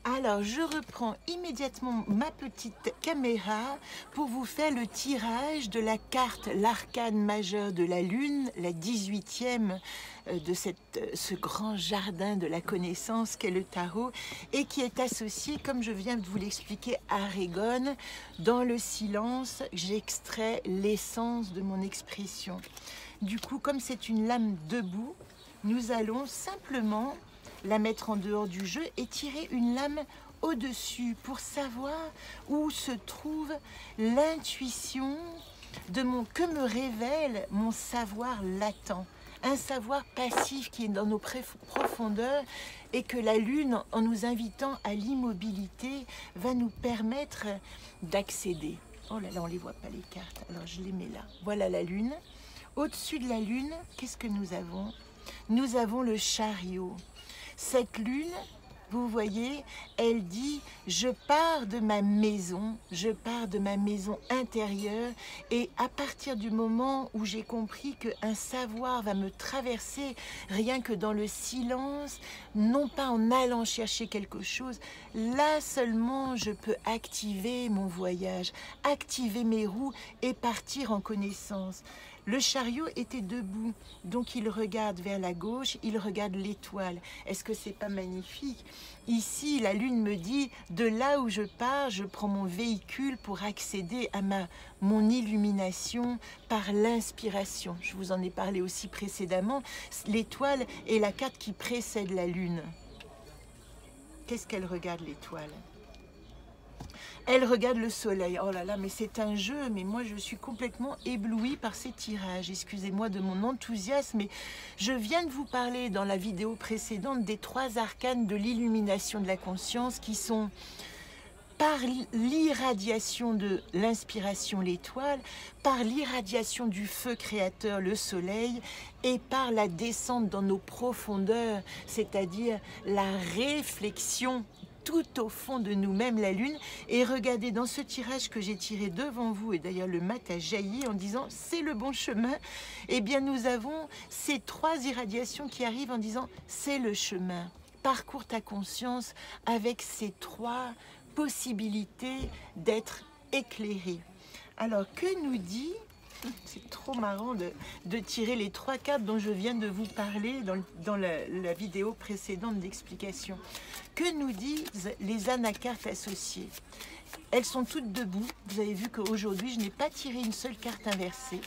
Alors, je reprends immédiatement ma petite caméra pour vous faire le tirage de la carte, l'arcane majeur de la Lune, la 18e de ce grand jardin de la connaissance qu'est le tarot et qui est associé, comme je viens de vous l'expliquer, à Régone. Dans le silence, j'extrais l'essence de mon expression. Du coup, comme c'est une lame debout, nous allons simplement la mettre en dehors du jeu et tirer une lame au-dessus pour savoir où se trouve l'intuition que me révèle mon savoir latent, un savoir passif qui est dans nos profondeurs et que la Lune, en nous invitant à l'immobilité, va nous permettre d'accéder. Oh là là, on ne les voit pas les cartes, alors je les mets là. Voilà la Lune. Au-dessus de la Lune, qu'est-ce que nous avons? Nous avons le chariot. Cette lune, vous voyez, elle dit « je pars de ma maison intérieure » et à partir du moment où j'ai compris qu'un savoir va me traverser rien que dans le silence, non pas en allant chercher quelque chose, là seulement je peux activer mon voyage, activer mes roues et partir en connaissance. Le chariot était debout, donc il regarde vers la gauche, il regarde l'étoile. Est-ce que c'est pas magnifique? Ici, la lune me dit, de là où je pars, je prends mon véhicule pour accéder à mon illumination par l'inspiration. Je vous en ai parlé aussi précédemment. L'étoile est la carte qui précède la lune. Qu'est-ce qu'elle regarde, l'étoile? Elle regarde le soleil. Oh là là, mais c'est un jeu. Mais moi, je suis complètement éblouie par ces tirages. Excusez-moi de mon enthousiasme, mais je viens de vous parler dans la vidéo précédente des 3 arcanes de l'illumination de la conscience qui sont par l'irradiation de l'inspiration, l'étoile, par l'irradiation du feu créateur, le soleil, et par la descente dans nos profondeurs, c'est-à-dire la réflexion tout au fond de nous-mêmes, la lune. Et regardez, dans ce tirage que j'ai tiré devant vous, et d'ailleurs le mat a jailli en disant c'est le bon chemin, eh bien nous avons ces 3 irradiations qui arrivent en disant c'est le chemin. Parcours ta conscience avec ces 3 possibilités d'être éclairé. Alors que nous dit, c'est trop marrant de tirer les 3 cartes dont je viens de vous parler dans la vidéo précédente d'explication. Que nous disent les anacartes associées? Elles sont toutes debout. Vous avez vu qu'aujourd'hui, je n'ai pas tiré une seule carte inversée.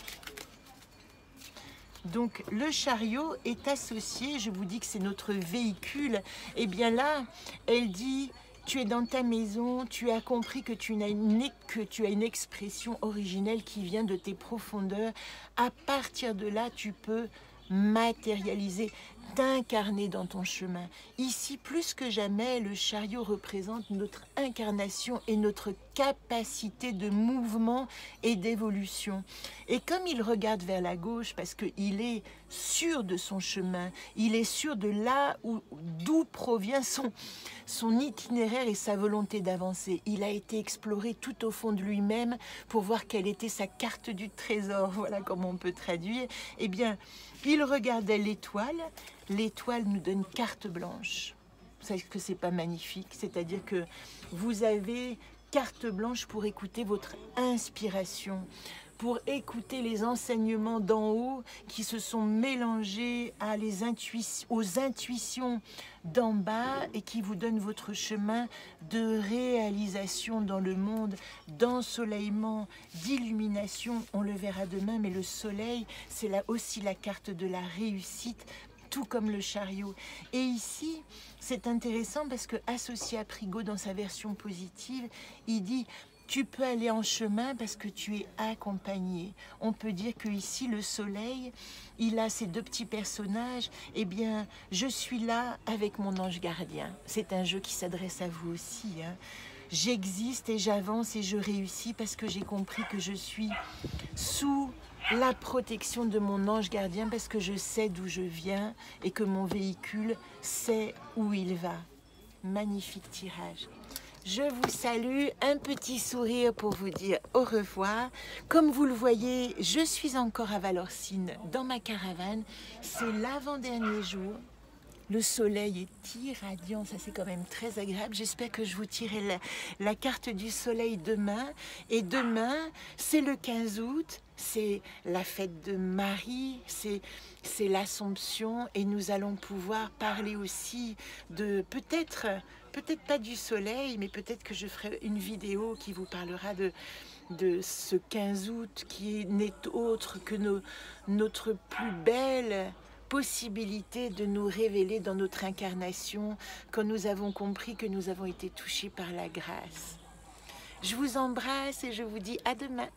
Donc le chariot est associé, je vous dis que c'est notre véhicule. Et bien là, elle dit... Tu es dans ta maison, tu as compris que tu as une expression originelle qui vient de tes profondeurs. À partir de là, tu peux matérialiser, t'incarner dans ton chemin. Ici, plus que jamais, le chariot représente notre incarnation et notre capacité de mouvement et d'évolution. Et comme il regarde vers la gauche, parce qu'il est sûr de son chemin, il est sûr de là d'où provient son itinéraire et sa volonté d'avancer. Il a été exploré tout au fond de lui-même pour voir quelle était sa carte du trésor. Voilà comment on peut traduire. Eh bien, il regardait l'étoile. L'étoile nous donne carte blanche. Vous savez que c'est pas magnifique? C'est-à-dire que vous avez carte blanche pour écouter votre inspiration, pour écouter les enseignements d'en haut qui se sont mélangés aux intuitions d'en bas et qui vous donnent votre chemin de réalisation dans le monde, d'ensoleillement, d'illumination. On le verra demain, mais le soleil, c'est là aussi la carte de la réussite, tout comme le chariot. Et ici, c'est intéressant parce que associé à Prigaud dans sa version positive, il dit tu peux aller en chemin parce que tu es accompagné. On peut dire que ici le soleil, il a ces 2 petits personnages. Eh bien, je suis là avec mon ange gardien. C'est un jeu qui s'adresse à vous aussi, hein. J'existe et j'avance et je réussis parce que j'ai compris que je suis sous la protection de mon ange gardien parce que je sais d'où je viens et que mon véhicule sait où il va. Magnifique tirage. Je vous salue, un petit sourire pour vous dire au revoir. Comme vous le voyez, je suis encore à Valorcine dans ma caravane. C'est l'avant-dernier jour. Le soleil est irradiant, ça c'est quand même très agréable. J'espère que je vous tirerai la carte du soleil demain. Et demain, c'est le 15 août, c'est la fête de Marie, c'est l'Assomption. Et nous allons pouvoir parler aussi de peut-être pas du soleil, mais peut-être que je ferai une vidéo qui vous parlera de ce 15 août qui n'est autre que notre plus belle possibilité de nous révéler dans notre incarnation quand nous avons compris que nous avons été touchés par la grâce. Je vous embrasse et je vous dis à demain.